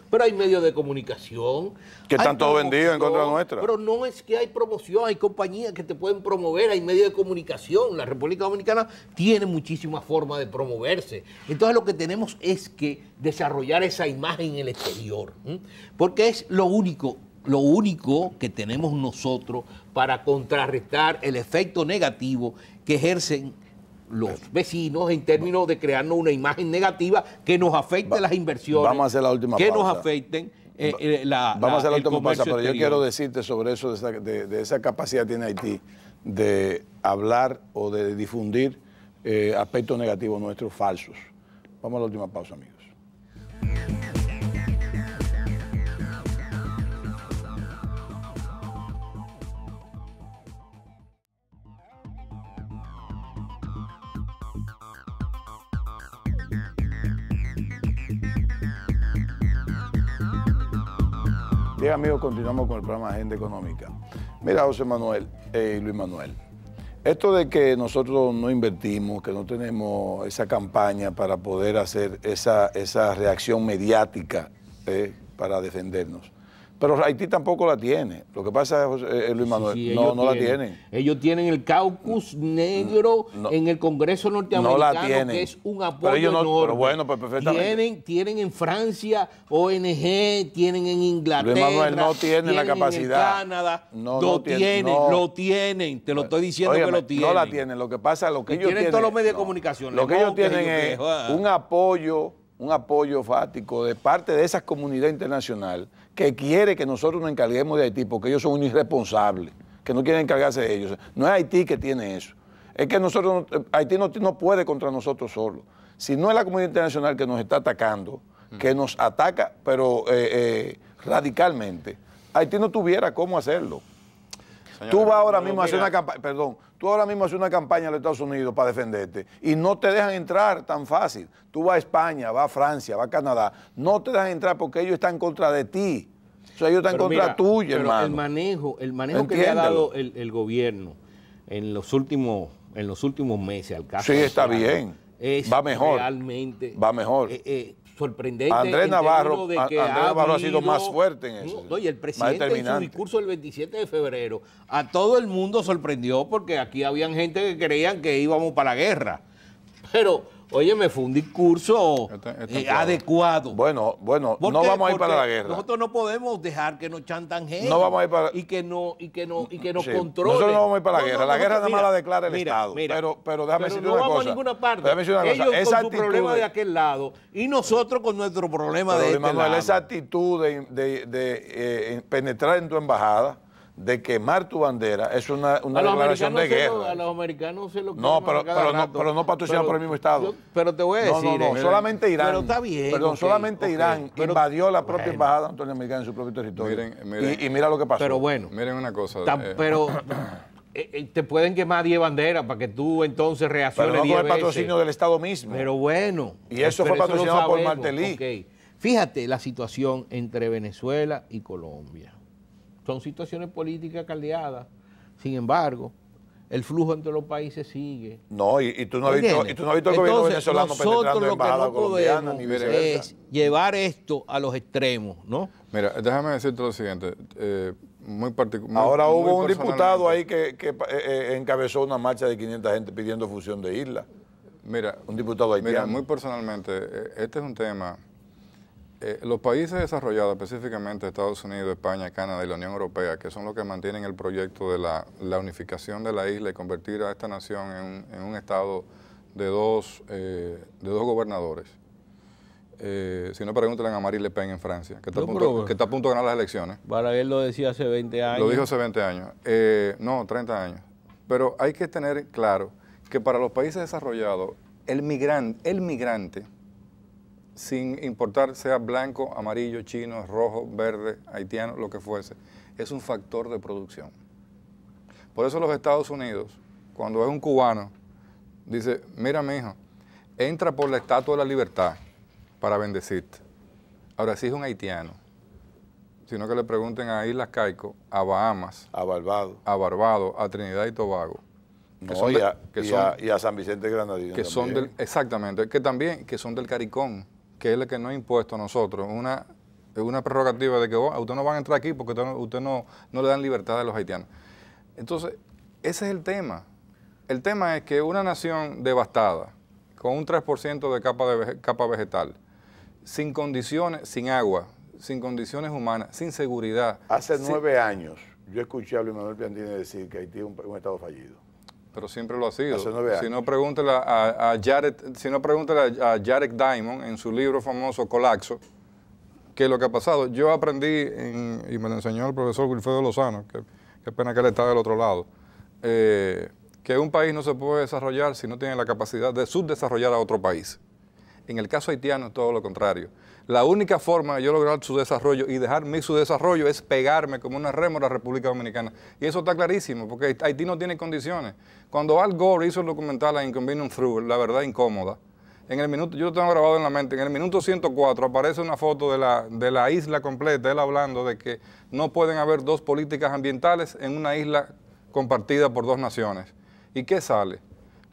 C: pero hay medios de comunicación.
A: Que están todos vendidos en contra nuestra.
C: Pero no es que hay promoción, hay compañías que te pueden promover, hay medios de comunicación. La República Dominicana tiene muchísimas formas de promoverse. Entonces lo que tenemos es que desarrollar esa imagen en el exterior. Porque es lo único que tenemos nosotros para contrarrestar el efecto negativo que ejercen los vecinos en términos de crearnos una imagen negativa que nos afecte las inversiones.
A: Vamos a hacer la última pausa.
C: Que nos afecten
A: Vamos a hacer la última pausa, pero
C: exterior.
A: yo quiero decirte sobre eso, de esa capacidad que tiene Haití de hablar o de difundir aspectos negativos nuestros falsos. Vamos a la última pausa, amigos. Bien, amigos, continuamos con el programa Agenda Económica. Mira, José Manuel y Luis Manuel, esto de que nosotros no invertimos, que no tenemos esa campaña para poder hacer esa reacción mediática para defendernos. Pero Haití tampoco la tiene. Lo que pasa es, Luis Manuel,
C: sí,
A: no la tienen.
C: Ellos tienen el caucus negro en el Congreso norteamericano,
A: no la tienen,
C: que es un apoyo enorme.
A: Pero bueno, pues perfectamente.
C: Tienen en Francia ONG, tienen en Inglaterra,
A: Luis Manuel, no tienen la capacidad.
C: En Canadá,
A: lo
C: tienen, te lo estoy diciendo. Óigame, que lo tienen.
A: No la tienen, lo que pasa es lo que ellos tienen.
C: Todos los medios de comunicación.
A: Lo que ellos tienen es un apoyo fático de parte de esa comunidad internacional que quiere que nosotros nos encarguemos de Haití porque ellos son unos irresponsables, que no quieren encargarse de ellos. No es Haití que tiene eso. Es que Haití no puede contra nosotros solo. Si no es la comunidad internacional que nos está atacando, que nos ataca, pero radicalmente, Haití no tuviera cómo hacerlo. Tú vas ahora mismo a hacer una campaña, tú ahora mismo haces una campaña en los Estados Unidos para defenderte y no te dejan entrar tan fácil. Tú vas a España, vas a Francia, vas a Canadá, no te dejan entrar porque ellos están en contra de ti. O sea, ellos están en contra tuya, hermano.
C: El manejo que le ha dado el gobierno en los últimos meses al caso.
A: Sí, está bien. Va mejor.
C: Realmente.
A: Va mejor.
C: Sorprendente.
A: Andrés Navarro ha sido más fuerte en eso.
C: No, y el presidente en su discurso del 27 de febrero a todo el mundo sorprendió porque aquí habían gente que creían que íbamos para la guerra. Pero, óyeme, fue un discurso adecuado.
A: Bueno, no vamos a ir para la guerra.
C: Nosotros no podemos dejar que nos chantajeen.
A: No vamos a ir para...
C: Y que nos
A: sí,
C: controlen.
A: Nosotros no vamos a ir para la guerra. La guerra nada más la declara el Estado.
C: Pero
A: déjame decirte
C: no
A: una
C: vamos
A: cosa.
C: a ninguna parte.
A: Déjame decirte una cosa.
C: Ellos con su problema de aquel lado y nosotros con nuestro problema de este lado.
A: Esa actitud de penetrar en tu embajada, de quemar tu bandera, es una declaración de guerra.
C: A los americanos se lo
A: no, pero no patrocinado por el mismo Estado.
C: Pero te voy a decir...
A: No, solamente Irán.
C: Pero está bien.
A: Perdón, solamente Irán invadió la propia embajada norteamericana en su propio territorio.
B: Miren,
A: y mira lo que pasó.
C: Pero bueno.
B: Miren una cosa.
C: Pero te pueden quemar 10 banderas para que tú entonces reacciones 10 veces.
A: Pero no con el patrocinio del Estado mismo.
C: Pero bueno.
A: Y eso fue patrocinado por Martelly.
C: Okay. Fíjate la situación entre Venezuela y Colombia. Son situaciones políticas caldeadas. Sin embargo, el flujo entre los países sigue.
A: No, y tú no has visto el gobierno venezolano penetrando en embajada colombiana ni viceversa.
C: Es llevar esto a los extremos, ¿no?
B: Mira, déjame decirte lo siguiente.
A: Ahora hubo un diputado ahí que encabezó una marcha de 500 gente pidiendo fusión de islas.
B: Mira,
A: un diputado haitiano.
B: Mira, muy personalmente, este es un tema... los países desarrollados, específicamente Estados Unidos, España, Canadá y la Unión Europea, que son los que mantienen el proyecto de la unificación de la isla y convertir a esta nación en un estado de dos gobernadores. Si no, pregúntale a Marine Le Pen en Francia, que está a punto de ganar las elecciones.
C: Balaguer lo decía hace 20 años.
B: Lo dijo hace 20 años. No, 30 años. Pero hay que tener claro que para los países desarrollados el migrante, sin importar sea blanco, amarillo, chino, rojo, verde, haitiano, lo que fuese, es un factor de producción. Por eso los Estados Unidos, cuando es un cubano, dice, mira mijo, entra por la Estatua de la Libertad para bendecirte. Ahora, si es un haitiano, sino que le pregunten a Islas Caicos, a Bahamas,
A: A Barbados.
B: a Trinidad y Tobago,
A: No, y a San Vicente Granadino.
B: que son del, exactamente, que son del CARICOM, que es el que nos ha impuesto a nosotros una prerrogativa de que ustedes no van a entrar aquí porque usted no le dan libertad a los haitianos. Entonces, ese es el tema. El tema es que una nación devastada, con un 3% de capa vegetal, sin condiciones, sin agua, sin condiciones humanas, sin seguridad.
A: Hace 9 años yo escuché a Luis Manuel Piantini decir que Haití es un estado fallido.
B: Pero siempre lo ha sido.
A: Hace 9 años.
B: Si no, pregúntele a Jared Diamond en su libro famoso Colapso, qué es lo que ha pasado. Yo aprendí, y me lo enseñó el profesor Wilfredo Lozano, qué pena que él está del otro lado, que un país no se puede desarrollar si no tiene la capacidad de subdesarrollar a otro país. En el caso haitiano es todo lo contrario. La única forma de yo lograr su desarrollo y dejar mi subdesarrollo es pegarme como una rémora a la República Dominicana. Y eso está clarísimo, porque Haití no tiene condiciones. Cuando Al Gore hizo el documental A Inconvenient Truth, La Verdad Incómoda, en el minuto, yo lo tengo grabado en la mente, en el minuto 104 aparece una foto de la isla completa, él hablando de que no pueden haber dos políticas ambientales en una isla compartida por dos naciones. ¿Y qué sale?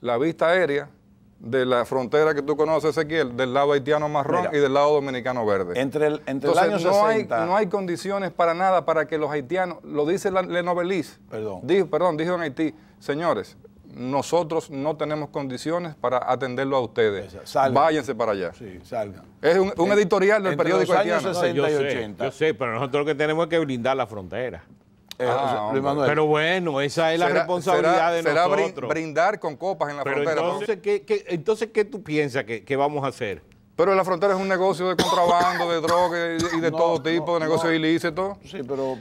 B: La vista aérea de la frontera que tú conoces, Ezequiel, del lado haitiano marrón. Mira, y del lado dominicano verde.
A: Entre el
B: Entonces,
A: año 60...
B: No hay condiciones para nada para que los haitianos, lo dice Le Novelis, dijo en Haití, señores, nosotros no tenemos condiciones para atenderlo a ustedes. Váyanse para allá.
A: Sí, salgan.
B: Es un editorial del periódico haitiano.
A: Entre los años 60 y 80.
C: Yo sé, pero nosotros lo que tenemos es que blindar la frontera.
A: Luis Manuel.
C: Pero bueno, esa es la responsabilidad de nosotros.
B: Será brindar con copas en la frontera.
C: Entonces, entonces, ¿qué tú piensas que vamos a hacer?
B: Pero en la frontera es un negocio de contrabando, de droga y de todo tipo de negocios ilícitos.
A: Sí, pero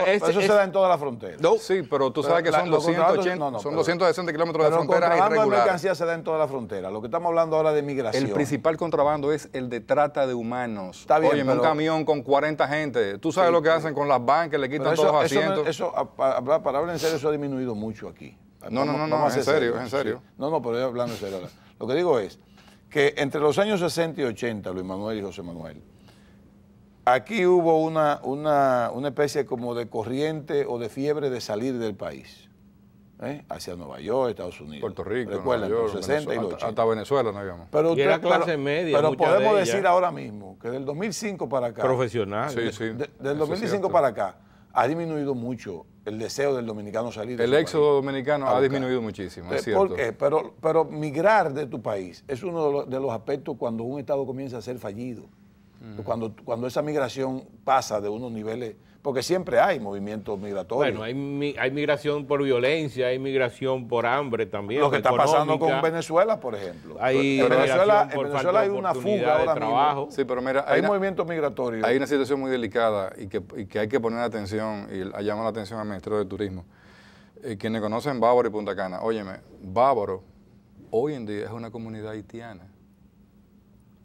A: eso se da en toda la frontera.
B: No. Sí, pero tú sabes que son 260 kilómetros de frontera irregulares. El contrabando
A: de mercancía se da en toda la frontera. Lo que estamos hablando ahora de migración.
B: El principal contrabando es el de trata de humanos.
A: Está bien,
B: oye, un camión con 40 gente. Tú sabes lo que hacen con las bancas, le quitan todos los asientos.
A: Para hablar en serio, eso ha disminuido mucho aquí.
B: No, en serio.
A: Sí. No, pero yo hablando en serio. Lo que digo es que entre los años 60 y 80, Luis Manuel y José Manuel, aquí hubo una especie como de corriente o de fiebre de salir del país, hacia Nueva York, Estados Unidos.
B: Puerto Rico,
A: recuerden,
B: Nueva York,
A: los 60 y los 80.
B: Hasta Venezuela no íbamos.
C: Y era clase media.
A: Pero podemos decir ahora mismo que del 2005 para acá,
C: profesional.
B: Sí.
A: Del 2005 para acá, ha disminuido mucho el deseo del dominicano salir de su país.
B: El éxodo dominicano ha disminuido muchísimo, es cierto.
A: ¿Por qué? Pero migrar de tu país es uno de los aspectos cuando un Estado comienza a ser fallido. Cuando esa migración pasa de unos niveles, porque siempre hay movimientos migratorios.
C: Bueno, hay migración por violencia, hay migración por hambre también.
A: Lo que está pasando con Venezuela, por ejemplo.
C: En
A: Venezuela hay una fuga ahora mismo.
B: Sí, pero mira,
A: hay movimientos migratorios.
B: Hay una situación muy delicada y que hay que poner atención, y llamar la atención al Ministerio de Turismo. Quienes conocen Bávaro y Punta Cana, óyeme, Bávaro hoy en día es una comunidad haitiana.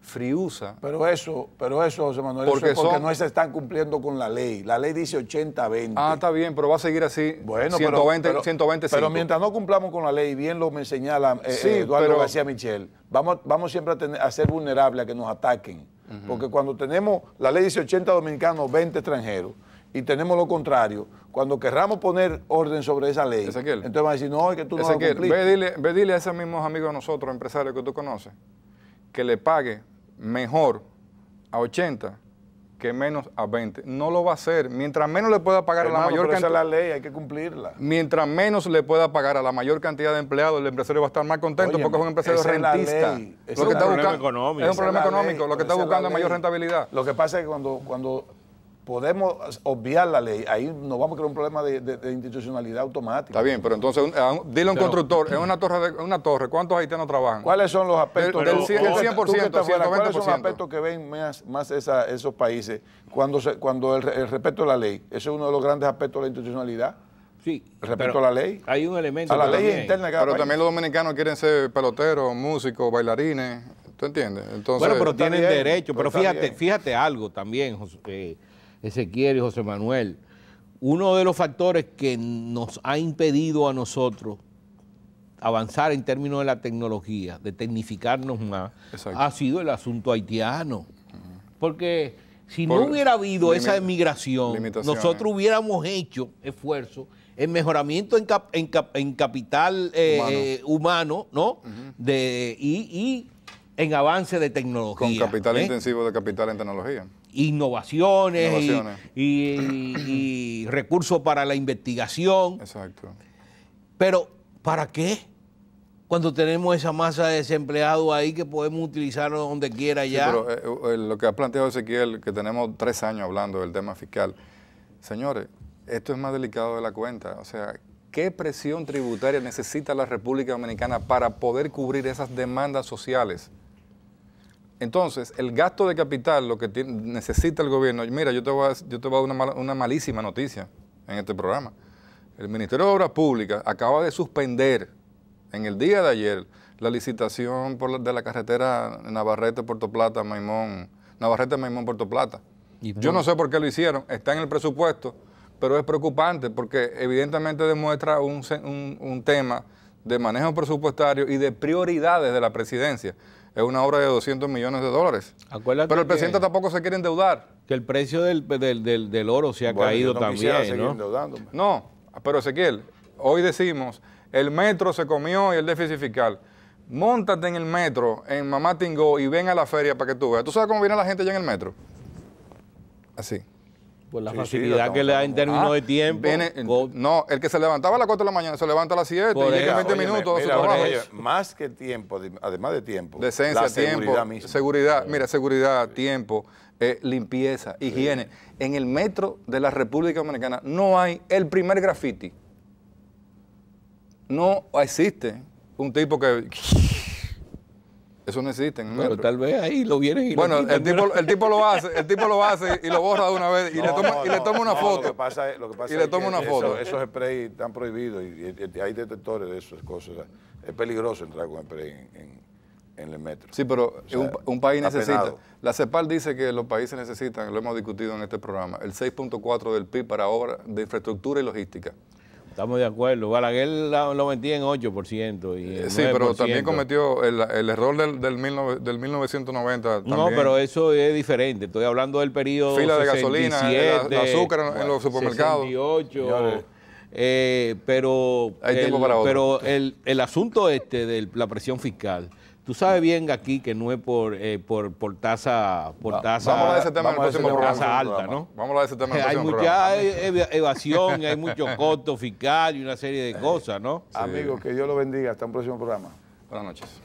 B: Friusa.
A: Pero eso, José Manuel, porque no se están cumpliendo con la ley. La ley dice 80-20.
B: Ah, está bien, pero va a seguir así.
A: Bueno,
B: 120.
A: Pero mientras no cumplamos con la ley, bien lo me señala Eduardo García Michel, vamos siempre a ser vulnerables a que nos ataquen. Porque cuando tenemos, la ley dice 80 dominicanos, 20 extranjeros, y tenemos lo contrario, cuando querramos poner orden sobre esa ley,
B: Ezequiel,
A: entonces van a decir, no, es que tú no lo cumpliste.
B: Ve dile a esos mismos amigos de nosotros, empresarios que tú conoces, que le pague mejor a 80 que menos a 20. No lo va a hacer. Mientras menos le pueda pagar a la mayor cantidad.
A: Esa es la ley, hay que cumplirla.
B: Mientras menos le pueda pagar a la mayor cantidad de empleados, el empresario va a estar más contento porque es un empresario rentista.
C: Es un problema económico.
B: Es un problema económico. Lo que está buscando es mayor rentabilidad.
A: Lo que pasa es que cuando podemos obviar la ley, ahí nos vamos a crear un problema de institucionalidad automática.
B: Está bien, pero entonces dile a un constructor, en una torre, ¿cuántos haitianos trabajan?
A: ¿Cuáles son los aspectos?
B: El 100%,
A: ¿Cuáles son los aspectos que ven más esos países cuando el respeto de la ley? Eso es uno de los grandes aspectos de la institucionalidad.
C: Sí,
A: respecto a la ley.
C: Hay un elemento
A: A la ley
C: también.
A: interna de cada
B: Pero
A: país.
B: también los dominicanos quieren ser peloteros, músicos, bailarines, ¿tú entiendes? Entonces,
C: Bueno, pero
A: está
C: tienen
A: bien,
C: derecho. Pero
A: está bien.
C: fíjate algo también, Ezequiel y José Manuel. Uno de los factores que nos ha impedido a nosotros avanzar en términos de la tecnología, de tecnificarnos más,
B: Exacto.
C: ha sido el asunto haitiano. Porque si no hubiera habido esa emigración,
B: limitaciones.
C: nosotros hubiéramos hecho esfuerzos en mejoramiento en capital humano, ¿no? Y en avance de tecnología.
B: con capital
C: ¿eh?
B: intensivo de capital en tecnología.
C: Innovaciones,
B: Innovaciones.
C: y recursos para la investigación.
B: Exacto.
C: Pero, ¿para qué? Cuando tenemos esa masa de desempleados ahí que podemos utilizarlo donde quiera
B: Sí,
C: ya.
B: pero lo que ha planteado Ezequiel, que tenemos 3 años hablando del tema fiscal, señores, esto es más delicado de la cuenta. O sea, ¿qué presión tributaria necesita la República Dominicana para poder cubrir esas demandas sociales? Entonces, el gasto de capital, lo que necesita el gobierno, mira, yo te voy a dar una malísima noticia en este programa. El Ministerio de Obras Públicas acaba de suspender en el día de ayer la licitación de la carretera Navarrete-Puerto Plata, Navarrete-Maimón-Puerto Plata. Yo no sé por qué lo hicieron, está en el presupuesto, pero es preocupante porque evidentemente demuestra un tema de manejo presupuestario y de prioridades de la presidencia. Es una obra de 200 millones de dólares.
C: Acuérdate
B: Pero el presidente tampoco se quiere endeudar.
C: que el precio del oro se ha
A: Bueno,
C: caído
A: yo no quisiera
C: también,
A: seguir
C: ¿no?
A: endeudándome.
B: No, pero Ezequiel, hoy decimos, el metro se comió y el déficit fiscal. Móntate en el metro, en Mamá Tingó, y ven a la feria para que tú veas. ¿Tú sabes cómo viene la gente ya en el metro? Así.
C: Por la
A: Sí,
C: facilidad
A: sí,
C: que le da en términos de tiempo.
B: No, el que se levantaba a las 4 de la mañana se levanta a las 7
C: Por
B: y llega en
C: eso.
B: 20
A: Óyeme,
B: minutos a su
A: mira,
B: trabajo.
A: oye, más que tiempo, además de tiempo,
B: Decencia,
A: la
B: tiempo,
A: seguridad misma.
B: seguridad, mira, seguridad, tiempo, limpieza, higiene. En el metro de la República Dominicana no hay el primer graffiti. No existe un tipo que... Eso no existe en el
C: Pero
B: metro.
C: tal vez ahí lo vienen y
B: Bueno,
C: lo quitan.
B: el tipo lo hace y lo borra de una vez y le toma una foto.
A: Lo que pasa
B: Y le toma una foto.
A: Esos sprays están prohibidos y hay detectores de esas cosas. Es peligroso entrar con spray en el metro.
B: Sí, pero
A: O sea,
B: un país
A: está
B: necesita.
A: penado.
B: La CEPAL dice que los países necesitan, lo hemos discutido en este programa, el 6.4 del PIB para obras de infraestructura y logística.
C: Estamos de acuerdo. Balaguer lo metía en 8%. Y el
B: Sí, pero
C: 9%.
B: también cometió el error del 1990.
C: No,
B: también.
C: pero eso es diferente. Estoy hablando del periodo
B: Fila de gasolina,
C: 67,
B: el azúcar en los supermercados.
C: 68,
A: Señores.
C: pero
B: Hay tiempo para otro.
C: pero el asunto de la presión fiscal, tú sabes bien aquí que no es por tasa,
B: Vamos a hablar de ese tema en el
A: Vamos a ese
B: próximo
A: tema.
B: programa.
C: tasa alta, ¿no?
B: Vamos a hablar de ese tema en el
C: Hay
B: próximo
C: mucha
B: programa.
C: evasión, hay mucho costo fiscal y una serie de cosas, ¿no?
A: Amigos, que Dios los bendiga. Hasta un próximo programa.
B: Buenas noches.